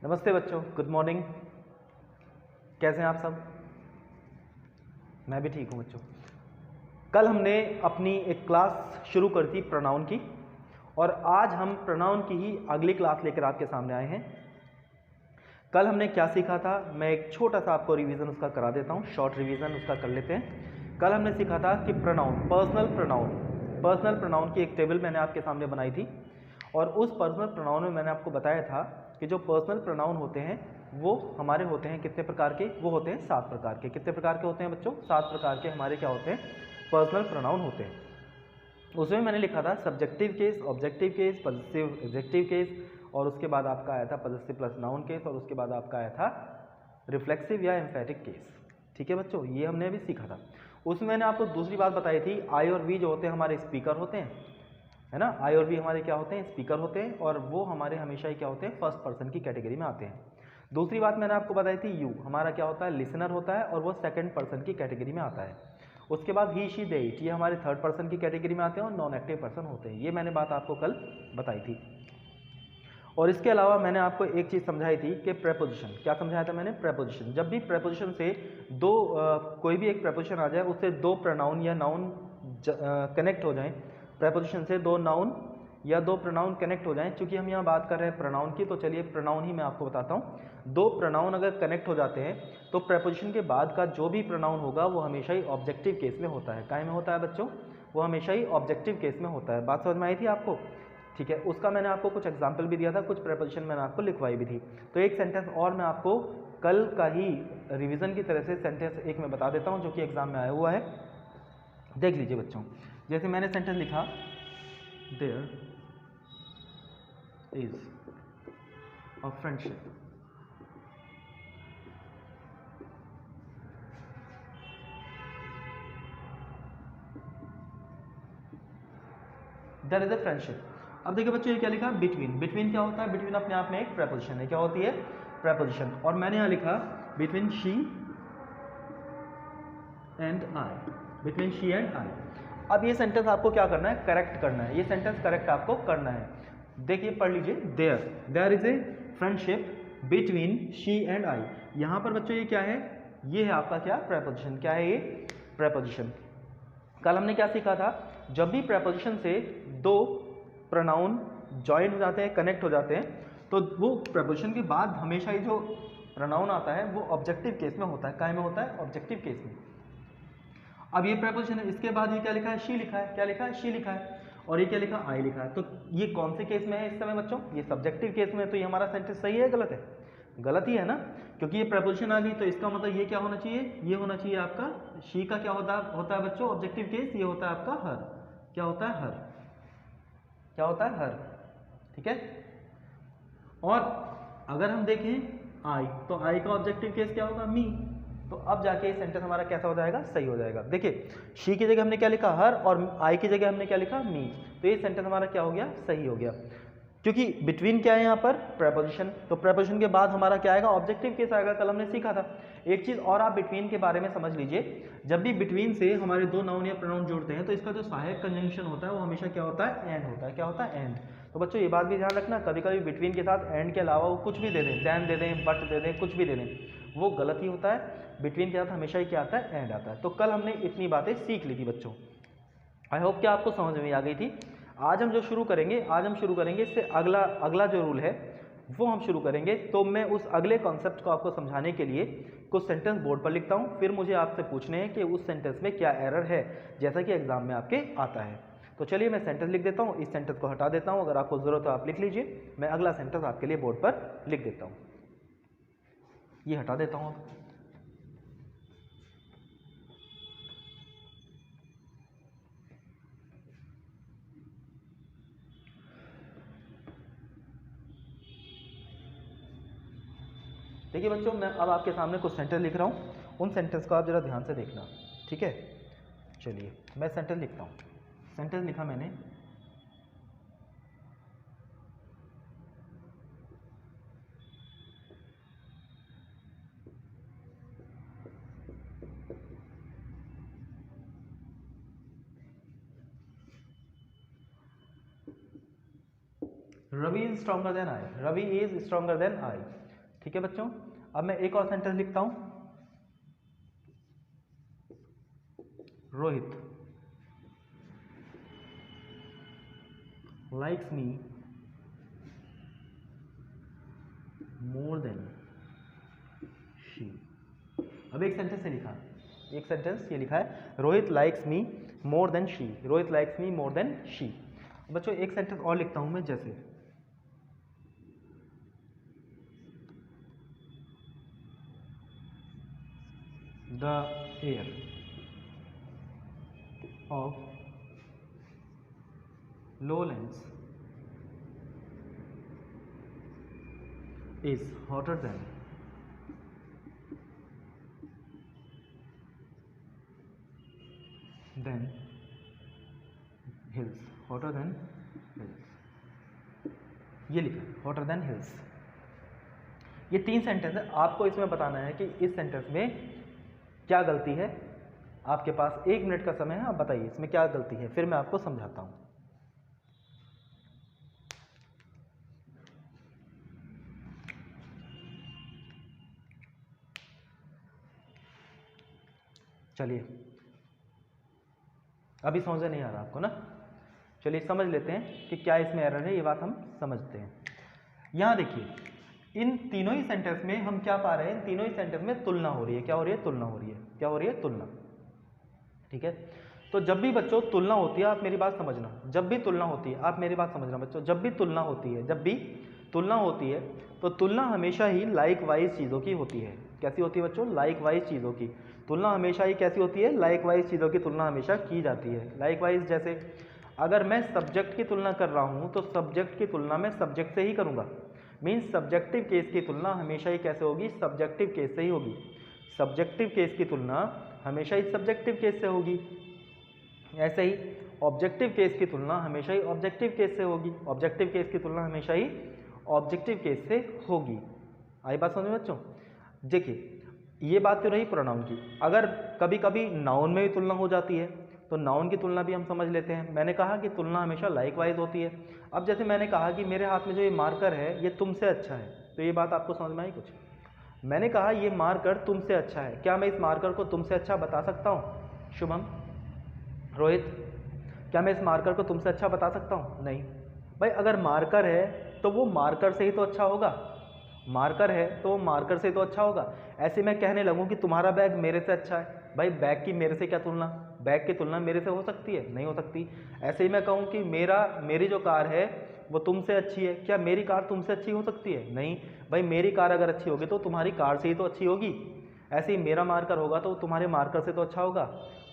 नमस्ते बच्चों, good morning. कैसे हैं आप सब? मैं भी ठीक हूं बच्चों। कल हमने अपनी एक क्लास शुरू कर दी प्रोनाउन की, और आज हम प्रोनाउन की ही अगली क्लास लेकर आपके सामने आए हैं। कल हमने क्या सीखा था, मैं एक छोटा सा आपको रिवीजन उसका करा देता हूं, शॉर्ट रिवीजन उसका कर लेते हैं। कल हमने सीखा था कि प्रोनाउन, पर्सनल प्रोनाउन की एक टेबल मैंने आपके सामने बनाई थी, और उस पर्सनल प्रोनाउन में मैंने आपको बताया था कि जो पर्सनल प्रोनाउन होते हैं वो हमारे होते हैं कितने प्रकार के, वो होते हैं 7 प्रकार के। कितने प्रकार के होते हैं बच्चों? 7 प्रकार के हमारे क्या होते हैं, पर्सनल प्रोनाउन होते हैं। उसमें मैंने लिखा था subjective case, objective case, positive adjective case, और उसके बाद आपका आया था पॉजिटिव प्लस नाउन केस, और उसके बाद आपका आया था रिफ्लेक्सिव या एम्फेटिक केस। ठीक है बच्चों, ये हमने अभी सीखा था। उसमें मैंने आपको दूसरी बात बताई थी, आई और वी जो होते हैं हमारे स्पीकर होते हैं, है ना। आई और वी हमारे क्या होते हैं, स्पीकर होते हैं, और वो हमारे हमेशा ही क्या होते हैं, फर्स्ट पर्सन की कैटेगरी में आते हैं। दूसरी बात मैंने आपको बताई थी, यू हमारा क्या होता है, लिसनर होता है, और वो सेकंड पर्सन की कैटेगरी में आता है। उसके बाद ही, शी, दे, इट, ये हमारे थर्ड पर्सन की कैटेगरी में आते हैं और नॉन एक्टिव पर्सन होते हैं। ये मैंने बात आपको कल बताई थी। और इसके अलावा मैंने आपको एक चीज़ समझाई थी कि प्रेपोजिशन। क्या समझाया था मैंने? प्रेपोजिशन। जब भी प्रेपोजिशन से कोई भी एक प्रेपोजिशन आ जाए, उससे दो प्रोनाउन या नाउन कनेक्ट हो जाएं, प्रेपोजिशन से दो नाउन या दो प्रोनाउन कनेक्ट हो जाएं। चूंकि हम यहाँ बात कर रहे हैं प्रोनाउन की, तो चलिए प्रोनाउन ही मैं आपको बताता हूँ। दो प्रोनाउन अगर कनेक्ट हो जाते हैं तो प्रेपोजिशन के बाद का जो भी प्रोनाउन होगा वो हमेशा ही ऑब्जेक्टिव केस में होता है। काय में होता है बच्चों? वो हमेशा ही ऑब्जेक्टिव केस में होता है। बात समझ में आई थी आपको? ठीक है, उसका मैंने आपको कुछ एग्जाम्पल भी दिया था, कुछ प्रेपोजिशन मैंने आपको लिखवाई भी थी। तो एक सेंटेंस और मैं आपको कल का ही रिवीजन की तरह से सेंटेंस एक मैं बता देता हूँ जो कि एग्जाम में आया हुआ है। देख लीजिए बच्चों, जैसे मैंने सेंटेंस लिखा, there is a friendship there is a friendship. अब देखिए बच्चों, ये क्या लिखा, बिटवीन। बिटवीन क्या होता है? बिटवीन अपने आप में एक प्रेपोजिशन है। क्या होती है? प्रेपोजिशन। और मैंने यहाँ लिखा between she and I, between she and आई। अब ये सेंटेंस आपको क्या करना है, करेक्ट करना है। ये सेंटेंस करेक्ट आपको करना है। देखिए पढ़ लीजिए, there is a friendship between she and I. यहां पर बच्चों ये क्या है, ये है आपका क्या, प्रेपोजिशन। क्या है ये? प्रेपोजिशन। कल हमने क्या सीखा था, जब भी प्रेपोजिशन से दो प्रोनाउन ज्वाइन हो जाते हैं, कनेक्ट हो जाते हैं, तो वो प्रेपोजिशन के बाद हमेशा ही जो प्रोनाउन आता है वो ऑब्जेक्टिव केस में होता है। काय में होता है? ऑब्जेक्टिव केस में। अब ये प्रेपोजिशन है, इसके बाद ये क्या लिखा है, शी लिखा है। क्या लिखा है? शी लिखा है। और ये क्या लिखा? आई लिखा है। तो ये कौन से केस में है इस समय बच्चों? ये सब्जेक्टिव केस में है। तो ये हमारा सेंटेंस सही है गलत है? गलत ही है ना, क्योंकि ये प्रेपोजिशन आ गई, तो इसका मतलब ये क्या होना चाहिए, ये होना चाहिए आपका शी का क्या होता है बच्चों, ऑब्जेक्टिव केस। ये होता है आपका हर। क्या होता है? हर। क्या होता है? हर। ठीक है। और अगर हम देखें आई, तो आई का ऑब्जेक्टिव केस क्या होगा? मी। तो अब जाके ये सेंटेंस हमारा कैसा हो जाएगा, सही हो जाएगा। देखिए, शी की जगह हमने क्या लिखा, हर, और आई की जगह हमने क्या लिखा, मी। तो ये सेंटेंस हमारा क्या हो गया, सही हो गया। क्योंकि बिटवीन क्या है यहाँ पर, प्रेपोजिशन। तो प्रेपोजिशन के बाद हमारा क्या आएगा, ऑब्जेक्टिव केस आएगा। कल हमने सीखा था। एक चीज और आप बिटवीन के बारे में समझ लीजिए, जब भी बिटवीन से हमारे दो नाउन या प्रोनाउन जोड़ते हैं तो इसका जो सहायक कंजंक्शन होता है वो हमेशा क्या होता है, एंड होता है। क्या होता है? एंड। तो बच्चों ये बात भी ध्यान रखना, कभी कभी बिटवीन के साथ एंड के अलावा वो कुछ भी दे दें, दैन दे दें, बट दे दें, कुछ भी दे दें, वो गलत ही होता है। बिटवीन के साथ हमेशा ही क्या आता है, एंड आता है। तो कल हमने इतनी बातें सीख ली थी बच्चों। आई होप कि आपको समझ में आ गई थी। आज हम शुरू करेंगे इससे अगला जो रूल है वो हम शुरू करेंगे। तो मैं उस अगले कॉन्सेप्ट को आपको समझाने के लिए कुछ सेंटेंस बोर्ड पर लिखता हूँ, फिर मुझे आपसे पूछने हैं कि उस सेंटेंस में क्या एरर है, जैसा कि एग्जाम में आपके आता है। तो चलिए मैं सेंटेंस लिख देता हूँ, इस सेंटेंस को हटा देता हूँ, अगर आपको ज़रूरत हो आप लिख लीजिए। मैं अगला सेंटेंस आपके लिए बोर्ड पर लिख देता हूँ, ये हटा देता हूँ। देखिए बच्चों, मैं अब आपके सामने कुछ सेंटेंस लिख रहा हूँ, उन सेंटेंस को आप जरा ध्यान से देखना, ठीक है। चलिए मैं सेंटेंस लिखता हूँ। सेंटेंस लिखा मैंने, Ravi is stronger than I. Ravi is stronger than I. ठीक है बच्चों। अब मैं एक और सेंटेंस लिखता हूं, Rohit likes me more than she. अब एक सेंटेंस से लिखा, एक सेंटेंस ये लिखा है, Rohit likes me more than she, Rohit likes me more than she. बच्चों एक सेंटेंस और लिखता हूं मैं, जैसे the air of lowlands is hotter than hills, hotter than hills, ये लिखा है hotter than hills। ये 3 सेंटेंस है, आपको इसमें बताना है कि इस सेंटेंस में क्या गलती है। आपके पास 1 मिनट का समय है, आप बताइए इसमें क्या गलती है, फिर मैं आपको समझाता हूं। चलिए, अभी समझ नहीं आ रहा आपको ना, चलिए समझ लेते हैं कि क्या इसमें एरर है, ये बात हम समझते हैं। यहां देखिए, इन तीनों ही सेंटेंस में हम क्या पा रहे हैं, इन तीनों ही सेंटेंस में तुलना हो रही है। क्या हो रही है? तुलना हो रही है। क्या हो रही है? तुलना। ठीक है, तो जब भी बच्चों तुलना होती है, आप मेरी बात समझना, जब भी तुलना होती है, आप मेरी बात समझना बच्चों, जब भी तुलना होती है, जब भी तुलना होती है, तो तुलना हमेशा ही लाइक वाइज चीज़ों की होती है। कैसी होती है बच्चों? लाइक वाइज चीज़ों की तुलना हमेशा ही कैसी होती है? लाइक वाइज चीज़ों की तुलना हमेशा की जाती है। लाइक वाइज जैसे अगर मैं सब्जेक्ट की तुलना कर रहा हूँ तो सब्जेक्ट की तुलना मैं सब्जेक्ट से ही करूँगा। मीन्स सब्जेक्टिव केस की तुलना हमेशा ही कैसे होगी? सब्जेक्टिव केस से ही होगी। सब्जेक्टिव केस की तुलना हमेशा ही सब्जेक्टिव केस से होगी। ऐसे ही ऑब्जेक्टिव केस की तुलना हमेशा ही ऑब्जेक्टिव केस से होगी। ऑब्जेक्टिव केस की तुलना हमेशा ही ऑब्जेक्टिव केस से होगी। आई बात समझ में बच्चों? देखिए, ये बात तो रही प्रोनाउन की। अगर कभी कभी नाउन में भी तुलना हो जाती है तो नाउन की तुलना भी हम समझ लेते हैं। मैंने कहा कि तुलना हमेशा लाइकवाइज होती है। अब जैसे मैंने कहा कि मेरे हाथ में जो ये मार्कर है ये तुमसे अच्छा है, तो ये बात आपको समझ में आई कुछ? मैंने कहा ये मार्कर तुमसे अच्छा है, क्या मैं इस मार्कर को तुमसे अच्छा बता सकता हूँ? शुभम, रोहित, क्या मैं इस मार्कर को तुमसे अच्छा बता सकता हूँ? नहीं भाई। अगर मार्कर है तो वो मार्कर से ही तो अच्छा होगा। मार्कर है तो वो मार्कर से तो अच्छा होगा। ऐसे मैं कहने लगूँ कि तुम्हारा बैग मेरे से अच्छा है, भाई बैग की मेरे से क्या तुलना? बैग की तुलना मेरे से हो सकती है? नहीं हो सकती। ऐसे ही मैं कहूँ कि मेरी जो कार है वो तुमसे अच्छी है, क्या मेरी कार तुमसे अच्छी हो सकती है? नहीं भाई। मेरी कार अगर अच्छी होगी तो तुम्हारी कार से ही तो अच्छी होगी। ऐसे ही मेरा मार्कर होगा तो तुम्हारे मार्कर से तो अच्छा होगा।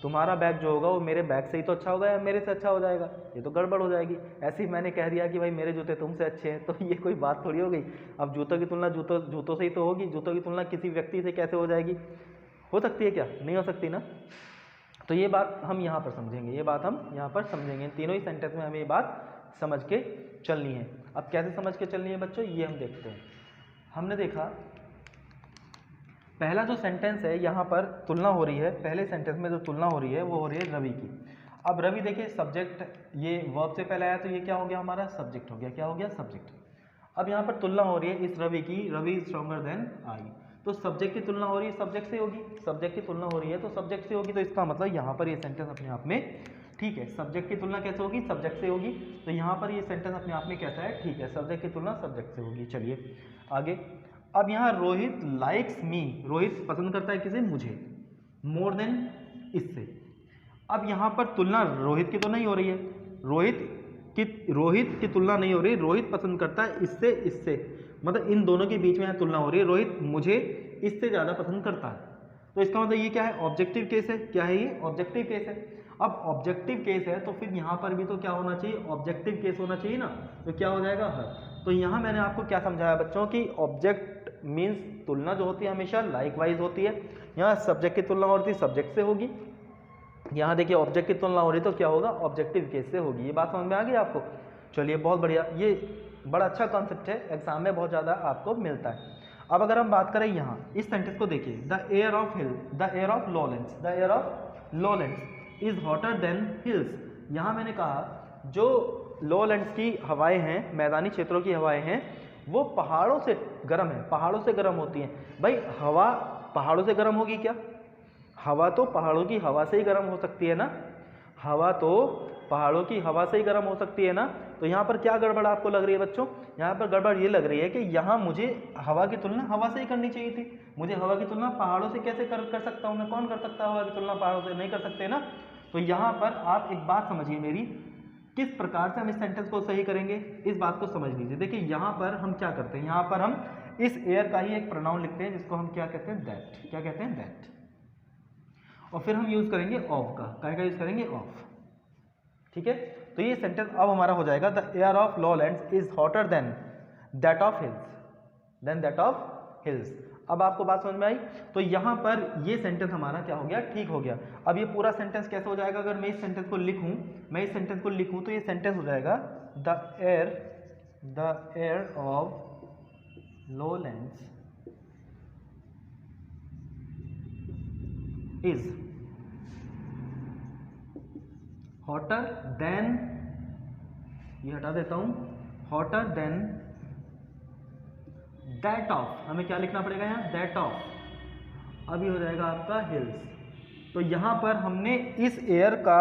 तुम्हारा बैग जो होगा वो मेरे बैग से ही तो अच्छा होगा या मेरे से अच्छा हो जाएगा? ये तो गड़बड़ हो जाएगी। ऐसे ही मैंने कह दिया कि भाई मेरे जूते तुमसे अच्छे हैं, तो ये कोई बात थोड़ी हो गई। अब जूतों की तुलना जूतों से ही तो होगी। जूतों की तुलना किसी व्यक्ति से कैसे हो जाएगी? हो सकती है क्या? नहीं हो सकती ना। तो ये बात हम यहाँ पर समझेंगे, ये बात हम यहाँ पर समझेंगे। तीनों ही सेंटेंस में हमें ये बात समझ के चलनी है। अब कैसे समझ के चलनी है बच्चों, ये हम देखते हैं। हमने देखा पहला जो सेंटेंस है यहाँ पर तुलना हो रही है, पहले सेंटेंस में जो तुलना हो रही है वो हो रही है रवि की। अब रवि देखिए सब्जेक्ट, ये वर्ब से पहले आया तो ये क्या हो गया? हमारा सब्जेक्ट हो गया। क्या हो गया? सब्जेक्ट। अब यहाँ पर तुलना हो रही है इस रवि की, Ravi is stronger than I. तो सब्जेक्ट की तुलना हो रही है, सब्जेक्ट से होगी। सब्जेक्ट की तुलना हो रही है तो सब्जेक्ट से होगी, तो इसका मतलब यहाँ पर ये सेंटेंस अपने आप में ठीक है। सब्जेक्ट की तुलना कैसे होगी? सब्जेक्ट से होगी। तो यहाँ पर ये सेंटेंस अपने आप में कैसा है? ठीक है, सब्जेक्ट की तुलना सब्जेक्ट से होगी। चलिए आगे। अब यहाँ रोहित लाइक्स मी, रोहित पसंद करता है किसे? मुझे, मोर देन इससे। अब यहाँ पर तुलना रोहित की तो नहीं हो रही है, रोहित की तुलना नहीं हो रही। रोहित पसंद करता है इससे, मतलब इन दोनों के बीच में तुलना हो रही है। रोहित मुझे इससे ज़्यादा पसंद करता है, तो इसका मतलब ये क्या है? ऑब्जेक्टिव केस है। क्या है ये? ऑब्जेक्टिव केस है। अब ऑब्जेक्टिव केस है तो फिर यहाँ पर भी तो क्या होना चाहिए? ऑब्जेक्टिव केस होना चाहिए ना। तो क्या हो जाएगा? हर। तो यहाँ मैंने आपको क्या समझाया बच्चों की ऑब्जेक्ट मीन्स तुलना जो होती है हमेशा लाइक वाइज होती है। यहाँ सब्जेक्ट की तुलना होती है, सब्जेक्ट से होगी। यहाँ देखिए ऑब्जेक्ट की तुलना हो रही तो क्या होगा? ऑब्जेक्टिव केस से होगी। ये बात समझ में आ गई आपको? चलिए बहुत बढ़िया, ये बड़ा अच्छा कॉन्सेप्ट है, एग्जाम में बहुत ज़्यादा आपको मिलता है। अब अगर हम बात करें यहाँ इस सेंटेंस को देखिए, the air of lowlands is hotter than hills. यहाँ मैंने कहा जो लोलैंड्स की हवाएं हैं, मैदानी क्षेत्रों की हवाएं हैं, वो पहाड़ों से गर्म है, पहाड़ों से गर्म होती हैं। भाई हवा पहाड़ों से गर्म होगी क्या? हवा तो पहाड़ों की हवा से ही गर्म हो सकती है ना, हवा तो पहाड़ों की हवा से ही गर्म हो सकती है ना। तो यहाँ पर क्या गड़बड़ आपको लग रही है बच्चों? यहाँ पर गड़बड़ ये लग रही है कि यहाँ मुझे हवा की तुलना हवा से ही करनी चाहिए थी। मुझे हवा की तुलना पहाड़ों से कैसे कर सकता हूँ मैं? कौन कर सकता है हवा की तुलना पहाड़ों से? नहीं कर सकते ना। तो यहाँ पर आप एक बात समझिए मेरी, किस प्रकार से हम इस सेंटेंस को सही करेंगे, इस बात को समझ लीजिए। देखिए यहाँ पर हम क्या करते हैं, यहाँ पर हम इस एयर का ही एक प्रोनाउन लिखते हैं जिसको हम क्या कहते हैं, दैट। क्या कहते हैं? दैट। और फिर हम यूज करेंगे ऑफ का यूज करेंगे? ऑफ। ठीक है, तो ये सेंटेंस अब हमारा हो जाएगा, the air of lowlands is hotter than that of hills. अब आपको बात समझ में आई? तो यहां पर ये सेंटेंस हमारा क्या हो गया, ठीक हो गया। अब ये पूरा सेंटेंस कैसे हो जाएगा? अगर मैं इस सेंटेंस को लिखूं, तो ये सेंटेंस हो जाएगा, the air of lowlands is hotter than, ये हटा देता हूं, हॉटर देन दैट ऑफ, हमें क्या लिखना पड़ेगा यहाँ, दैट ऑफ। अब ये हो जाएगा आपका हिल्स। तो यहाँ पर हमने इस एयर का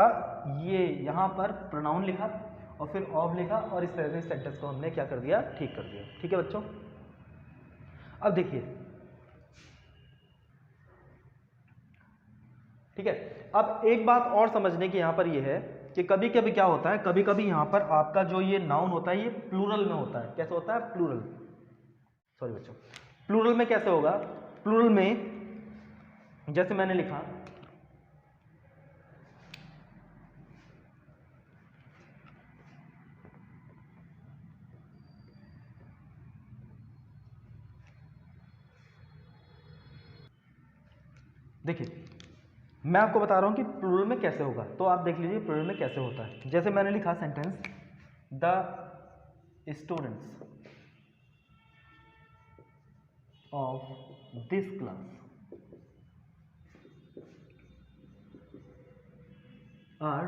ये यहाँ पर प्रोनाउन लिखा और फिर ऑफ लिखा और इस तरह से सेंटेंस को हमने क्या कर दिया, ठीक कर दिया। ठीक है बच्चों, अब देखिए, ठीक है, अब एक बात और समझने की यहाँ पर ये है कि कभी कभी क्या होता है, कभी कभी यहाँ पर आपका जो ये नाउन होता है ये प्लूरल में होता है। कैसे होता है? प्लूरल, सॉरी बच्चों, प्लूरल में कैसे होगा? प्लूरल में जैसे मैंने लिखा, देखिए मैं आपको बता रहा हूं कि प्लूरल में कैसे होगा, तो आप देख लीजिए प्लूरल में कैसे होता है। जैसे मैंने लिखा sentence, the students of this class are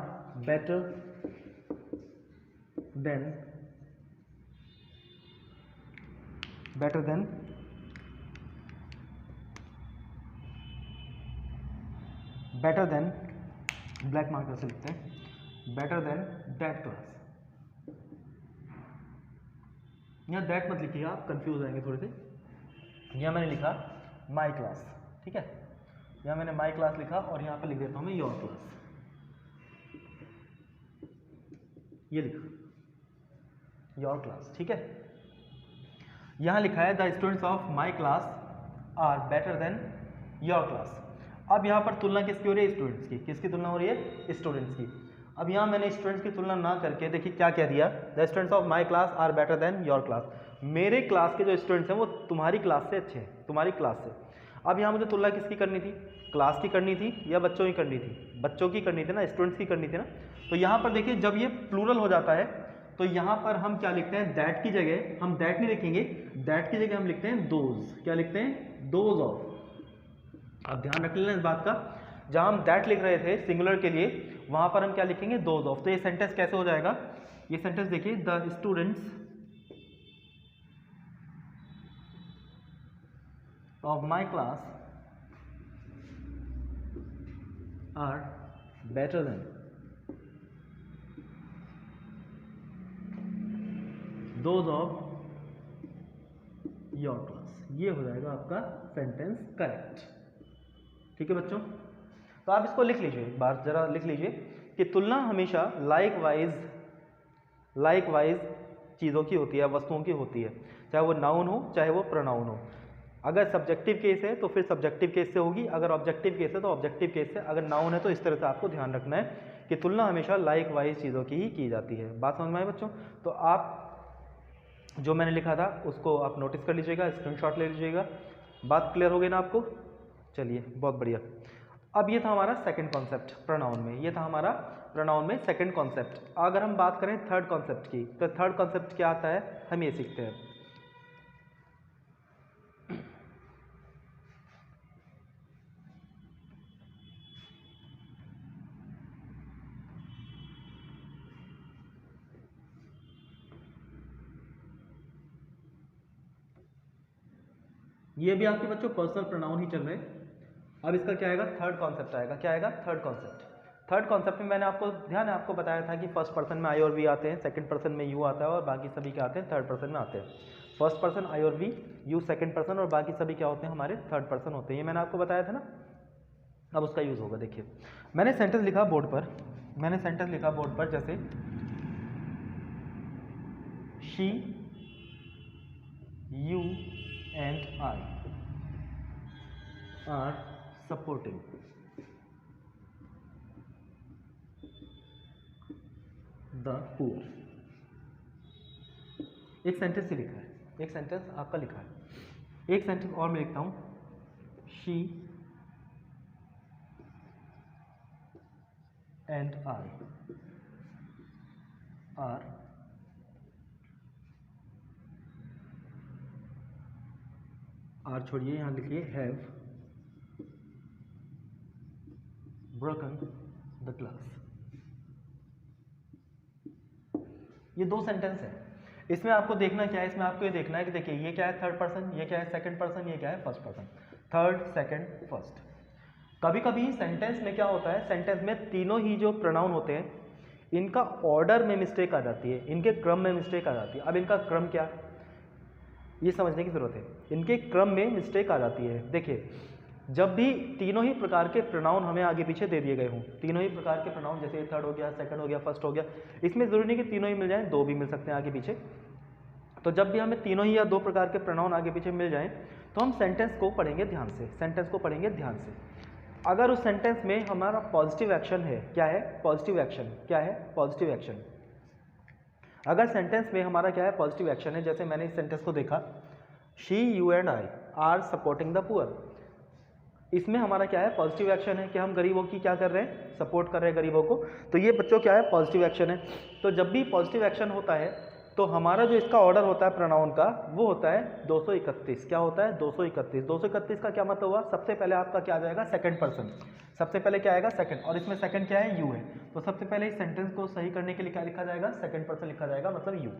better than black marker से लिखते हैं, बेटर देन दैट क्लास। यहाँ दैट मत लिखिएगा, आप कंफ्यूज हो जाएंगे थोड़े से। यहाँ मैंने लिखा माई क्लास, ठीक है, यहाँ मैंने माई क्लास लिखा और यहाँ पर लिख देता हूँ मैं योर क्लास, ये लिखा योर क्लास। ठीक है, यहाँ लिखा है the students of my class are better than your class. अब यहाँ पर तुलना किसकी हो रही है? स्टूडेंट्स की। किसकी तुलना हो रही है? स्टूडेंट्स की। अब यहाँ मैंने स्टूडेंट्स की तुलना ना करके देखिए क्या कह दिया, the students of my class are better than your class. मेरे क्लास के जो स्टूडेंट्स हैं वो तुम्हारी क्लास से अच्छे हैं, तुम्हारी क्लास से। अब यहाँ मुझे तुलना किसकी करनी थी? क्लास की करनी थी या बच्चों की करनी थी? बच्चों की करनी थी ना, स्टूडेंट्स की करनी थी ना। तो यहाँ पर देखिए जब ये प्लूरल हो जाता है तो यहाँ पर हम क्या लिखते हैं, दैट की जगह हम दैट नहीं लिखेंगे, दैट की जगह हम लिखते हैं दोज। क्या लिखते हैं? Those of. अब ध्यान रख लेना इस बात का, जहां हम दैट लिख रहे थे सिंगुलर के लिए, वहां पर हम क्या लिखेंगे? Those of. तो ये सेंटेंस कैसे हो जाएगा? ये सेंटेंस देखिए, the students of my class are better than those of your class. ये हो जाएगा आपका सेंटेंस करेक्ट। ठीक है बच्चों, तो आप इसको लिख लीजिए, एक बार जरा लिख लीजिए कि तुलना हमेशा लाइक वाइज चीज़ों की होती है, वस्तुओं की होती है, चाहे वो नाउन हो चाहे वो प्रोनाउन हो। अगर सब्जेक्टिव केस है तो फिर सब्जेक्टिव केस से होगी, अगर ऑब्जेक्टिव केस है तो ऑब्जेक्टिव केस से, अगर नाउन है तो इस तरह से आपको ध्यान रखना है कि तुलना हमेशा लाइक वाइज चीज़ों की ही की जाती है। बात समझ में आई बच्चों? तो आप जो मैंने लिखा था उसको आप नोटिस कर लीजिएगा, स्क्रीनशॉट ले लीजिएगा। बात क्लियर हो गई ना आपको? चलिए बहुत बढ़िया। अब ये था हमारा सेकंड कॉन्सेप्ट प्रोनाउन में, ये था हमारा प्रोनाउन में सेकंड कॉन्सेप्ट। अगर हम बात करें थर्ड कॉन्सेप्ट की, तो थर्ड कॉन्सेप्ट क्या आता है हम ये सीखते हैं। ये भी आपके बच्चों पर्सनल प्रोनाउन ही चल रहे हैं। अब इसका क्या आएगा, थर्ड कॉन्सेप्ट आएगा। क्या आएगा, थर्ड कॉन्सेप्ट। थर्ड कॉन्सेप्ट में मैंने आपको ध्यान है, आपको बताया था कि फर्स्ट पर्सन में आई और वी आते हैं, सेकंड पर्सन में यू आता है और बाकी सभी क्या आते हैं, थर्ड पर्सन में आते हैं। फर्स्ट पर्सन आई और वी, यू सेकंड पर्सन और बाकी सभी क्या होते हैं, हमारे थर्ड पर्सन होते हैं। ये मैंने आपको बताया था ना। अब उसका यूज़ होगा। देखिए मैंने सेंटेंस लिखा बोर्ड पर, मैंने सेंटेंस लिखा बोर्ड पर, जैसे she, you and I R supporting the poor. एक सेंटेंस ही लिखा है, एक सेंटेंस आपका लिखा है। एक सेंटेंस और मैं लिखता हूं, शी एंड आई आर छोड़िए, यहां लिखिए हैव ब्रोकन द ग्लास। ये दो सेंटेंस है। इसमें आपको देखना क्या है, इसमें आपको ये देखना है कि देखिए ये क्या है, थर्ड पर्सन, ये क्या है, सेकंड पर्सन, ये क्या है, first person. Third, second, first. कभी कभी सेंटेंस में क्या होता है, सेंटेंस में तीनों ही जो प्रोनाउन होते हैं इनका ऑर्डर में मिस्टेक आ जाती है, इनके क्रम में मिस्टेक आ जाती है। अब इनका क्रम क्या, ये समझने की जरूरत है। इनके क्रम में मिस्टेक आ जाती है। देखिए जब भी तीनों ही प्रकार के प्रोनाउन हमें आगे पीछे दे दिए गए हों, तीनों ही प्रकार के प्रोनाउन, जैसे थर्ड हो गया, सेकंड हो गया, फर्स्ट हो गया, इसमें जरूरी नहीं कि तीनों ही मिल जाएं, दो भी मिल सकते हैं आगे पीछे। तो जब भी हमें तीनों ही या दो प्रकार के प्रोनाउन आगे पीछे मिल जाएं तो हम सेंटेंस को पढ़ेंगे ध्यान से, सेंटेंस को पढ़ेंगे ध्यान से। अगर उस सेंटेंस में हमारा पॉजिटिव एक्शन है, क्या है, पॉजिटिव एक्शन, क्या है, पॉजिटिव एक्शन। अगर सेंटेंस में हमारा क्या है, पॉजिटिव एक्शन है, जैसे मैंने इस सेंटेंस को देखा, she, you and I R supporting the poor. इसमें हमारा क्या है, पॉजिटिव एक्शन है कि हम गरीबों की क्या कर रहे हैं, सपोर्ट कर रहे हैं गरीबों को। तो ये बच्चों क्या है, पॉजिटिव एक्शन है। तो जब भी पॉजिटिव एक्शन होता है तो हमारा जो इसका ऑर्डर होता है प्रोनाउन का, वो होता है 231। क्या होता है, 231। 231 का क्या मतलब हुआ, सबसे पहले आपका क्या आ जाएगा, सेकंड पर्सन। सबसे पहले क्या आएगा, सेकंड, और इसमें सेकंड क्या है, यू है। तो सबसे पहले इस सेंटेंस को सही करने के लिए क्या लिखा जाएगा, सेकंड पर्सन लिखा जाएगा, मतलब यू।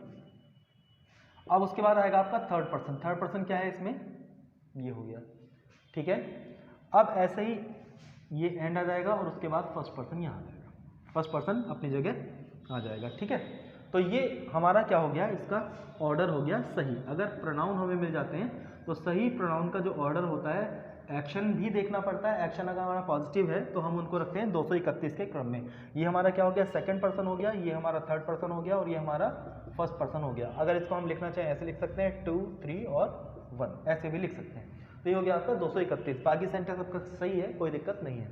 अब उसके बाद आएगा आपका थर्ड पर्सन। थर्ड पर्सन क्या है इसमें, ये हो गया, ठीक है। अब ऐसे ही ये एंड आ जाएगा और उसके बाद फर्स्ट पर्सन यहाँ आ जाएगा, फर्स्ट पर्सन अपनी जगह आ जाएगा, ठीक है। तो ये हमारा क्या हो गया, इसका ऑर्डर हो गया सही। अगर प्रोनाउन हमें मिल जाते हैं तो सही प्रोनाउन का जो ऑर्डर होता है, एक्शन भी देखना पड़ता है। एक्शन अगर हमारा पॉजिटिव है तो हम उनको रखते हैं 231 के क्रम में। ये हमारा क्या हो गया, सेकंड पर्सन हो गया, ये हमारा थर्ड पर्सन हो गया और ये हमारा फर्स्ट पर्सन हो गया। अगर इसको हम लिखना चाहें ऐसे लिख सकते हैं, 2, 3 और 1, ऐसे भी लिख सकते हैं। तो ये हो गया आपका 231। बाकी सेंटेंस आपका सही है, कोई दिक्कत नहीं है।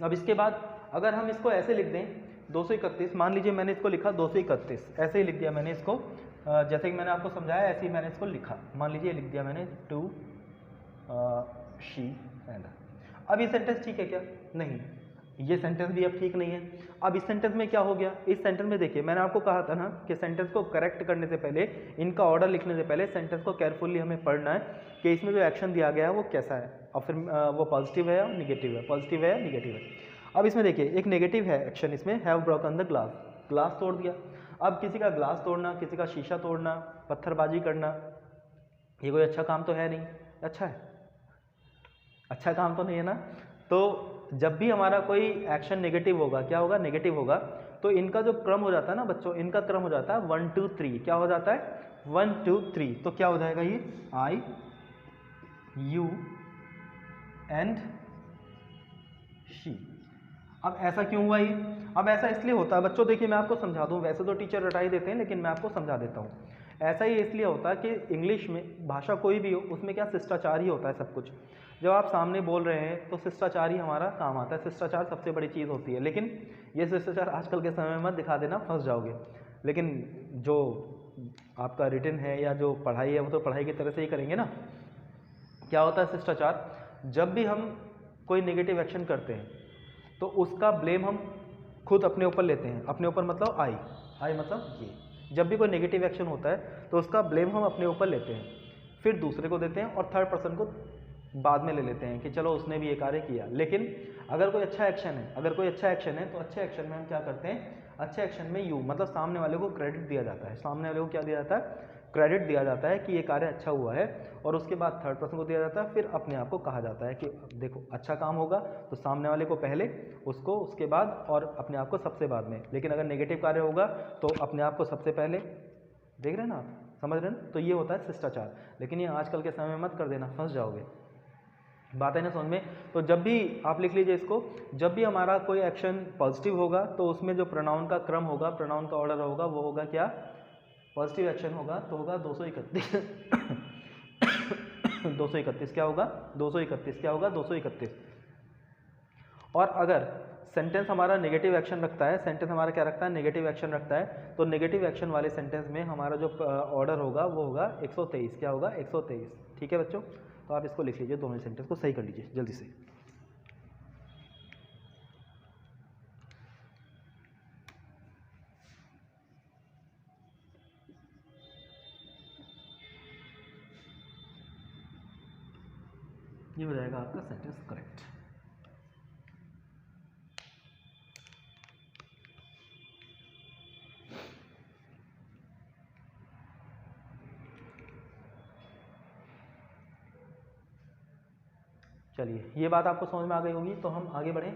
अब इसके बाद अगर हम इसको ऐसे लिख दें 231, मान लीजिए मैंने इसको लिखा 231, ऐसे ही लिख दिया मैंने इसको, जैसे कि मैंने आपको समझाया ऐसे ही मैंने इसको लिखा। मान लीजिए लिख दिया मैंने 2 शी एंड। अब ये सेंटेंस ठीक है क्या, नहीं, ये सेंटेंस भी अब ठीक नहीं है। अब इस सेंटेंस में क्या हो गया, इस सेंटेंस में देखिए मैंने आपको कहा था ना कि सेंटेंस को करेक्ट करने से पहले, इनका ऑर्डर लिखने से पहले सेंटेंस को केयरफुली हमें पढ़ना है कि इसमें जो एक्शन दिया गया है वो कैसा है, और फिर वो पॉजिटिव है या निगेटिव है, पॉजिटिव है या निगेटिव है। अब इसमें देखिए एक नेगेटिव है एक्शन इसमें, have broken the glass, glass तोड़ दिया। अब किसी का ग्लास तोड़ना, किसी का शीशा तोड़ना, पत्थरबाजी करना, ये कोई अच्छा काम तो है नहीं। अच्छा है, अच्छा काम तो नहीं है ना। तो जब भी हमारा कोई एक्शन नेगेटिव होगा, क्या होगा, नेगेटिव होगा, तो इनका जो क्रम हो जाता है ना बच्चों, इनका क्रम हो जाता है 1 2 3। क्या हो जाता है, 1 2 3। तो क्या हो जाएगा ये, आई, यू एंड शी। अब ऐसा क्यों हुआ ये, अब ऐसा इसलिए होता है बच्चों, देखिए मैं आपको समझा दूं, वैसे तो टीचर रटाई देते हैं लेकिन मैं आपको समझा देता हूँ। ऐसा ही इसलिए होता है कि इंग्लिश में, भाषा कोई भी हो, उसमें क्या शिष्टाचार ही होता है सब कुछ। जब आप सामने बोल रहे हैं तो शिष्टाचार ही हमारा काम आता है, शिष्टाचार सबसे बड़ी चीज़ होती है। लेकिन ये शिष्टाचार आजकल के समय में मत दिखा देना, फंस जाओगे। लेकिन जो आपका रिटन है या जो पढ़ाई है वो तो पढ़ाई की तरह से ही करेंगे ना। क्या होता है शिष्टाचार, जब भी हम कोई नेगेटिव एक्शन करते हैं तो उसका ब्लेम हम खुद अपने ऊपर लेते हैं। अपने ऊपर मतलब आई, आई मतलब ये। जब भी कोई नेगेटिव एक्शन होता है तो उसका ब्लेम हम अपने ऊपर लेते हैं, फिर दूसरे को देते हैं और थर्ड पर्सन को बाद में ले लेते हैं कि चलो उसने भी ये कार्य किया। लेकिन अगर कोई अच्छा एक्शन है, अगर कोई अच्छा एक्शन है तो अच्छे एक्शन में हम क्या करते हैं, अच्छे एक्शन में यू मतलब सामने वाले को क्रेडिट दिया जाता है। सामने वाले को क्या दिया जाता है, क्रेडिट दिया जाता है कि ये कार्य अच्छा हुआ है, और उसके बाद थर्ड पर्सन को दिया जाता है, फिर अपने आप को कहा जाता है कि देखो अच्छा काम होगा तो सामने वाले को पहले, उसको उसके बाद, और अपने आप को सबसे बाद में। लेकिन अगर नेगेटिव कार्य होगा तो अपने आप को सबसे पहले। देख रहे हैं ना आप, समझ रहे हैं ना? तो ये होता है शिष्टाचार। लेकिन ये आजकल के समय में मत कर देना, फंस जाओगे। बात है ना समझ में? तो जब भी आप लिख लीजिए इसको, जब भी हमारा कोई एक्शन पॉजिटिव होगा तो उसमें जो प्रोनाउन का क्रम होगा, प्रोनाउन का ऑर्डर होगा, वो होगा क्या? पॉजिटिव एक्शन होगा तो होगा 231 231 क्या होगा? 231 क्या होगा? 231। और अगर सेंटेंस हमारा नेगेटिव एक्शन रखता है, सेंटेंस हमारा क्या रखता है? नेगेटिव एक्शन रखता है, तो नेगेटिव एक्शन वाले सेंटेंस में हमारा जो ऑर्डर होगा वो होगा 123। क्या होगा? 123। ठीक है बच्चों, तो आप इसको लिख लीजिए, दोनों सेंटेंस को सही कर लीजिए जल्दी से। ये हो जाएगा आपका सेंटेंस करेक्ट। चलिए, ये बात आपको समझ में आ गई होगी, तो हम आगे बढ़ें।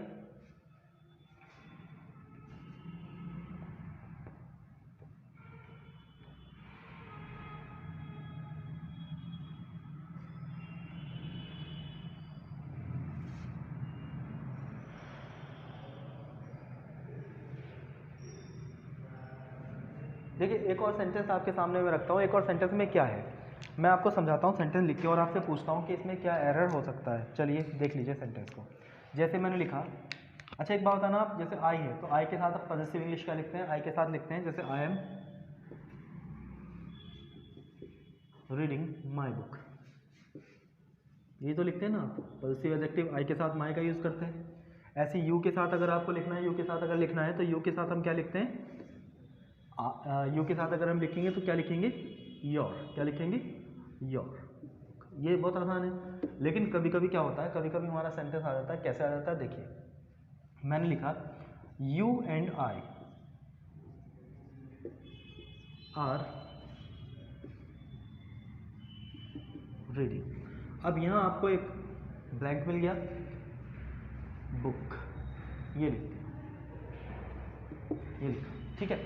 देखिए, एक और सेंटेंस आपके सामने मैं रखता हूँ। एक और सेंटेंस में क्या है मैं आपको समझाता हूँ सेंटेंस लिख के, और आपसे पूछता हूँ कि इसमें क्या एरर हो सकता है। चलिए देख लीजिए सेंटेंस को। जैसे मैंने लिखा, अच्छा एक बात बताना आप, जैसे आई है तो आई के साथ आप पॉजिटिव इंग्लिश क्या लिखते हैं? आई के साथ लिखते हैं जैसे I am reading my book, ये तो लिखते हैं ना आप। पॉजिटिव एडजेक्टिव आई के साथ माई का यूज़ करते हैं। ऐसे यू के साथ अगर आपको लिखना है, यू के साथ अगर लिखना है तो यू के साथ हम क्या लिखते हैं? यू के साथ अगर हम लिखेंगे तो क्या लिखेंगे? योर। क्या लिखेंगे? योर। ये बहुत आसान है। लेकिन कभी कभी क्या होता है, कभी कभी हमारा सेंटेंस आ जाता है, कैसे आ जाता है? देखिए, मैंने लिखा you and I R reading. अब यहाँ आपको एक ब्लैंक मिल गया, बुक, ये लिखते हैं, ये लिखा, ठीक है।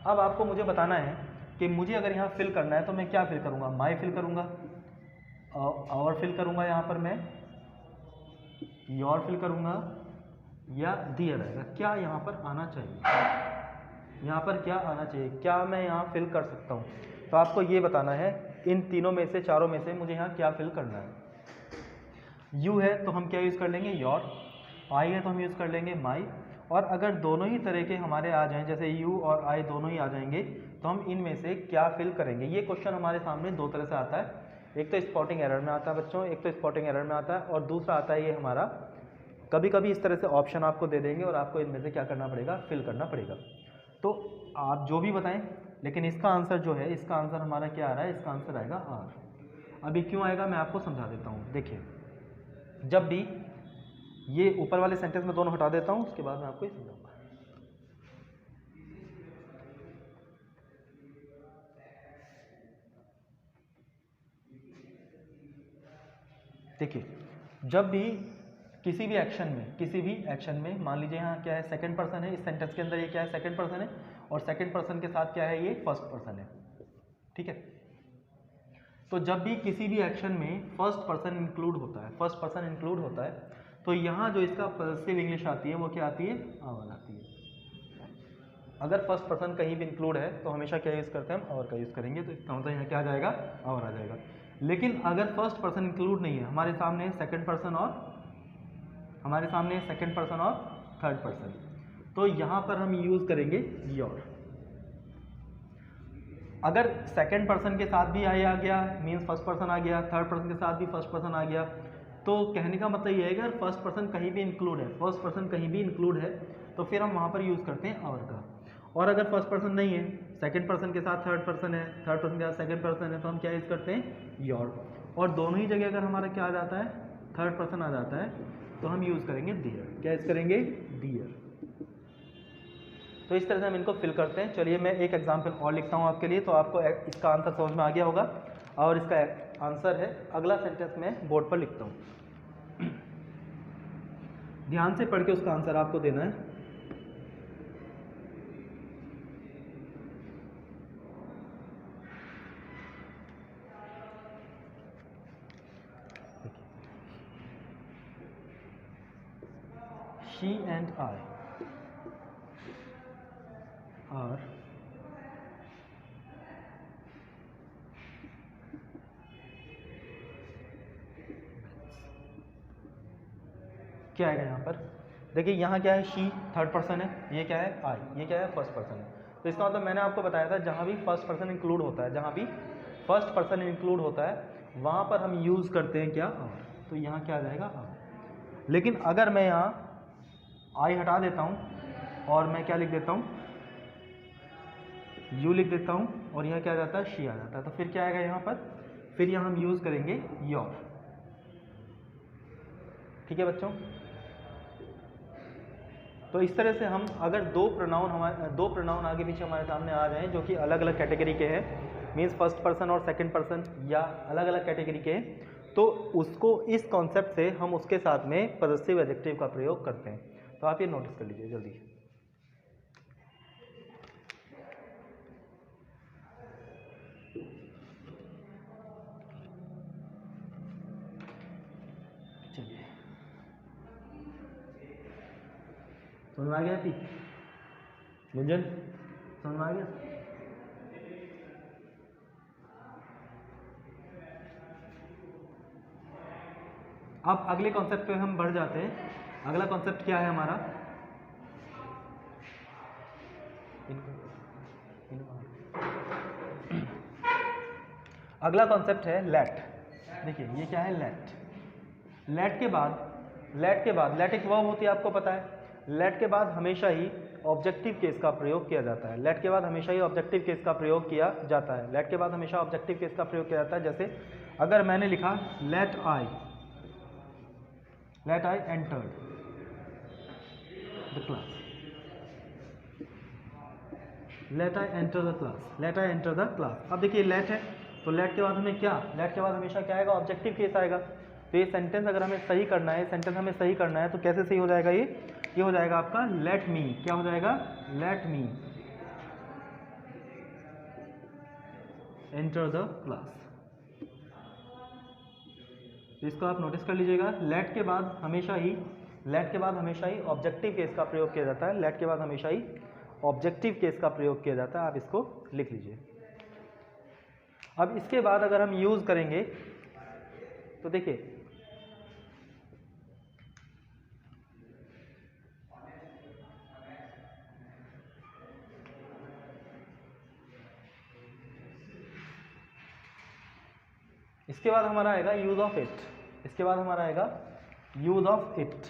अब आपको मुझे बताना है कि मुझे अगर यहाँ फिल करना है तो मैं क्या फिल करूँगा? माई फिल करूँगा, और फिल करूँगा, यहाँ पर मैं योर फिल करूँगा, या दियर आएगा? क्या यहाँ पर आना चाहिए? यहाँ पर क्या आना चाहिए? क्या मैं यहाँ फिल कर सकता हूँ? तो आपको ये बताना है इन तीनों में से, चारों में से मुझे यहाँ क्या फिल करना है। यू है तो हम क्या यूज़ कर लेंगे? योर। आई है तो हम यूज़ कर लेंगे माई। और अगर दोनों ही तरह के हमारे आ जाएं, जैसे यू और आई दोनों ही आ जाएंगे, तो हम इनमें से क्या फिल करेंगे? ये क्वेश्चन हमारे सामने दो तरह से आता है। एक तो स्पॉटिंग एरर में आता है बच्चों, एक तो स्पॉटिंग एरर में आता है, और दूसरा आता है ये हमारा, कभी कभी इस तरह से ऑप्शन आपको दे देंगे और आपको इनमें से क्या करना पड़ेगा? फिल करना पड़ेगा। तो आप जो भी बताएं, लेकिन इसका आंसर जो है, इसका आंसर हमारा क्या आ रहा है? इसका आंसर आएगा आर। अभी क्यों आएगा मैं आपको समझा देता हूँ। देखिए, जब भी ये ऊपर वाले सेंटेंस में दोनों हटा देता हूँ, उसके बाद मैं आपको ये समझाऊंगा। देखिए, जब भी किसी भी एक्शन में मान लीजिए यहाँ क्या है? सेकंड पर्सन है। इस सेंटेंस के अंदर ये क्या है? सेकंड पर्सन है, और सेकंड पर्सन के साथ क्या है? ये फर्स्ट पर्सन है, ठीक है। तो जब भी किसी भी एक्शन में फर्स्ट पर्सन इंक्लूड होता है, तो यहाँ जो इसका पॉजिटिव इंग्लिश आती है वो क्या आती है? आवर आती है। अगर फर्स्ट पर्सन कहीं भी इंक्लूड है तो हमेशा क्या यूज़ करते हैं? हम आवर का यूज़ करेंगे। तो इसका मतलब यहाँ क्या आ जाएगा? आवर आ जाएगा। लेकिन अगर फर्स्ट पर्सन इंक्लूड नहीं है, हमारे सामने सेकंड पर्सन और थर्ड पर्सन, तो यहाँ पर हम यूज़ करेंगे योर। अगर सेकंड पर्सन के साथ भी आई आ गया, मीन्स फर्स्ट पर्सन आ गया, थर्ड पर्सन के साथ भी फर्स्ट पर्सन आ गया, तो कहने का मतलब ये है कि अगर फर्स्ट पर्सन कहीं भी इंक्लूड है, तो फिर हम वहाँ पर यूज़ करते हैं आवर का। और अगर फर्स्ट पर्सन नहीं है, सेकंड पर्सन के साथ थर्ड पर्सन है, थर्ड पर्सन के साथ सेकंड पर्सन है, तो हम क्या यूज़ करते हैं? योर। और दोनों ही जगह अगर हमारा क्या आ जाता है? थर्ड पर्सन आ जाता है, तो हम यूज़ करेंगे दियर। क्या यूज़ करेंगे? दियर। तो इस तरह से हम इनको फिल करते हैं। चलिए मैं एक एग्जाम्पल और लिखता हूँ आपके लिए, तो आपको इसका आंसर समझ में आ गया होगा। और इसका आंसर है, अगला सेंटेंस मैं बोर्ड पर लिखता हूँ, ध्यान से पढ़ के उसका आंसर आपको देना है। She and I are क्या आएगा यहाँ पर? देखिए यहाँ क्या है, शी थर्ड पर्सन है, ये क्या है आई, ये क्या है फर्स्ट पर्सन है। तो इसका मतलब मैंने आपको बताया था जहाँ भी फर्स्ट पर्सन इंक्लूड होता है, जहाँ भी फर्स्ट पर्सन इंक्लूड होता है वहाँ पर हम यूज़ करते हैं क्या, आर। तो यहाँ क्या आ जाएगा, आर। लेकिन अगर मैं यहाँ आई हटा देता हूँ और मैं क्या लिख देता हूँ, यू लिख देता हूँ, और यह क्या आ जाता है, शी आ जाता है, तो फिर क्या आएगा यहाँ पर, फिर यहाँ हम यूज़ करेंगे योर। ठीक है बच्चों। तो इस तरह से हम अगर दो प्रोनाउन आगे पीछे हमारे सामने आ जाएं जो कि अलग अलग कैटेगरी के हैं, मीन्स फर्स्ट पर्सन और सेकंड पर्सन या अलग अलग कैटेगरी के हैं, तो उसको इस कॉन्सेप्ट से हम उसके साथ में पॉजिटिव एडजेक्टिव का प्रयोग करते हैं। तो आप ये नोटिस कर लीजिए जल्दी। चलिए समझ में आ गया थी गुंजन, समझ में आ गया? अब अगले कॉन्सेप्ट पे हम बढ़ जाते हैं। अगला कॉन्सेप्ट क्या है हमारा, अगला कॉन्सेप्ट है लेट। देखिए ये क्या है, लेट। लेट के बाद लेट एक वर्ब होती है, आपको पता है। लेट के बाद हमेशा ही ऑब्जेक्टिव केस का प्रयोग किया जाता है। लेट के बाद हमेशा ही ऑब्जेक्टिव केस का प्रयोग किया जाता है। लेट के बाद हमेशा ऑब्जेक्टिव केस का प्रयोग किया जाता है। जैसे अगर मैंने लिखा late I entered the class, late I enter the class, late I enter the class. अब देखिए लेट है, तो लेट के बाद हमें क्या, लेट के बाद हमेशा क्या आएगा, ऑब्जेक्टिव केस आएगा। तो ये सेंटेंस अगर हमें सही करना है, सेंटेंस हमें सही करना है, तो कैसे सही हो जाएगा ये हो जाएगा आपका लेट मी। क्या हो जाएगा, let me enter the class. तो इसको आप नोटिस कर लीजिएगा। लेट के बाद हमेशा ही ऑब्जेक्टिव केस का प्रयोग किया जाता है। लेट के बाद हमेशा ही ऑब्जेक्टिव केस का प्रयोग किया जाता है। आप इसको लिख लीजिए। अब इसके बाद अगर हम यूज करेंगे तो देखिए इसके बाद हमारा आएगा यूज ऑफ इट। इसके बाद हमारा आएगा use of it.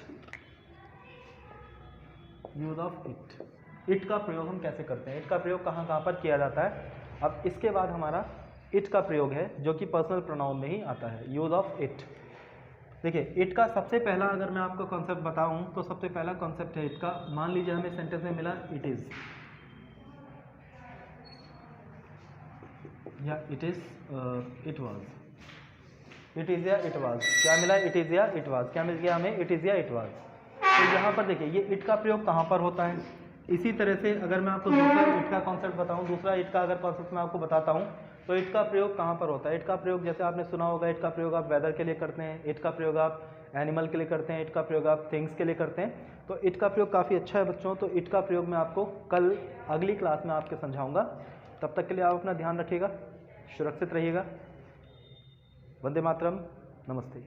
Use of it. It का प्रयोग हम कैसे करते हैं, इट का प्रयोग कहाँ कहाँ पर किया जाता है। अब इसके बाद हमारा इट का प्रयोग है जो कि पर्सनल प्रोनाउन में ही आता है, यूज ऑफ इट। देखिए इट का सबसे पहला अगर मैं आपको कॉन्सेप्ट बताऊं तो सबसे पहला कॉन्सेप्ट है इट का। मान लीजिए हमें सेंटेंस में मिला इट इज या it is, it was, it is या इट वाज। क्या मिला, इट इज या इट वाज। क्या मिल गया हमें, इट इज या इट वाज। तो यहाँ पर देखिए ये इट का प्रयोग कहाँ पर होता है। इसी तरह से अगर मैं आपको दूसरा इट का कॉन्सेप्ट बताऊं, दूसरा इट का अगर कॉन्सेप्ट मैं आपको बताता हूं तो इट का प्रयोग कहाँ पर होता है। इट का प्रयोग जैसे आपने सुना होगा, इट का प्रयोग आप वेदर के लिए करते हैं, इट का प्रयोग आप एनिमल के लिए करते हैं, इट का प्रयोग आप थिंग्स के लिए करते हैं। तो इट का प्रयोग काफ़ी अच्छा है बच्चों। तो इट का प्रयोग मैं आपको कल अगली क्लास में आपके समझाऊंगा। तब तक के लिए आप अपना ध्यान रखिएगा, सुरक्षित रहिएगा। वंदे मातरम, नमस्ते।